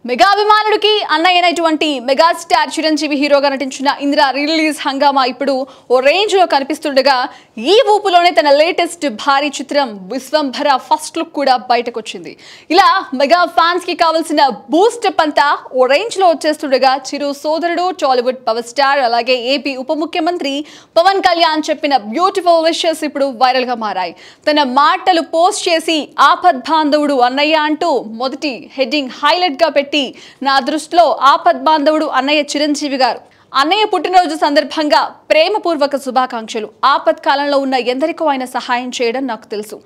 Mega అభిమానుడికి అన్నయ్యనటువంటి megastar Chiranjeevi హీరోగా నటించిన Indra release హంగామా ఇప్పుడు ఓ రేంజ్ లో కనిపిస్తుండగా ఈ ఊపులోనే తన లేటెస్ట్ భారీ చిత్రం విశ్వంభర ఫస్ట్ లుక్ కూడా బయటకు వచ్చింది. ఇలా మెగా ఫ్యాన్స్ కి కావాల్సిన బూస్ట్ అప్ అంతా ఓ రేంజ్ లో వచ్చేస్తుండగా చిరు సోదరుడు టాలీవుడ్ పవర్ స్టార్ అలాగే ఏపీ ఉప ముఖ్యమంత్రి పవన్ కళ్యాణ్ చెప్పిన బ్యూటిఫుల్ విషెస్ ఇప్పుడు వైరల్ గా మారాయి. తన మాటలు పోస్ట్ చేసి ఆపద్ బాంధవుడు అన్నయ్య అంటూ మొదటి హెడ్డింగ్ హైలైట్ గా నా దృష్టిలో ఆపద్ బాంధవుడు అన్నయ్య చిరంజీవి గారు. అన్నయ్య పుట్టినరోజు సందర్భంగా ప్రేమపూర్వక శుభాకాంక్షలు. ఆపత్ కాలంలో ఉన్న ఎందరికో ఆయన సహాయం చేయడం నాకు తెలుసు.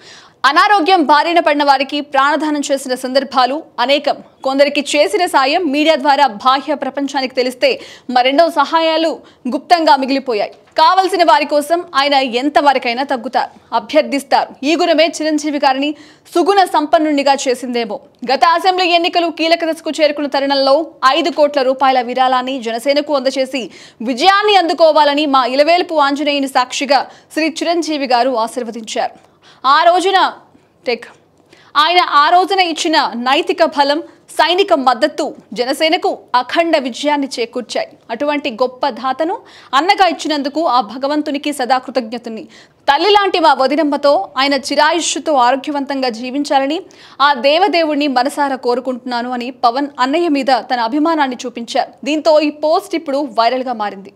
అనారోగ్యం బారిన పడిన వారికి ప్రాణదానం చేసిన సందర్భాలు అనేకం. కొందరికి చేసిన సాయం మీడియా ద్వారా బాహ్య ప్రపంచానికి తెలిస్తే మరెన్నో సహాయాలు గుప్తంగా మిగిలిపోయాయి. కావలసిన వారి కోసం ఆయన ఎంతవరకైనా తగ్గుతారు, అభ్యర్థిస్తారు. ఈ గుణమే చిరంజీవి గారిని సుగుణ సంపన్నునిగా చేసిందేమో. గత అసెంబ్లీ ఎన్నికలు కీలక దశకు చేరుకున్న తరుణంలో 5 కోట్ల రూపాయల విరాళాన్ని జనసేనకు అందజేసి విజయాన్ని అందుకోవాలని మా ఇలవేల్పు ఆంజనేయుని సాక్షిగా శ్రీ చిరంజీవి గారు ఆశీర్వదించారు. ఆయన ఆ రోజున ఇచ్చిన నైతిక బలం, సైనిక మద్దతు జనసేనకు అఖండ విజయాన్ని చేకూర్చాయి. అటువంటి గొప్ప దాతను అన్నగా ఇచ్చినందుకు ఆ భగవంతునికి సదా కృతజ్ఞతని. తల్లి లాంటి మా వదినమ్మతో ఆయన చిరాయుష్యుతో ఆరోగ్యవంతంగా జీవించాలని ఆ దేవదేవుడిని మనసారా కోరుకుంటున్నాను అని పవన్ అన్నయ్య మీద తన అభిమానాన్ని చూపించారు. దీంతో ఈ పోస్ట్ ఇప్పుడు వైరల్ గా మారింది.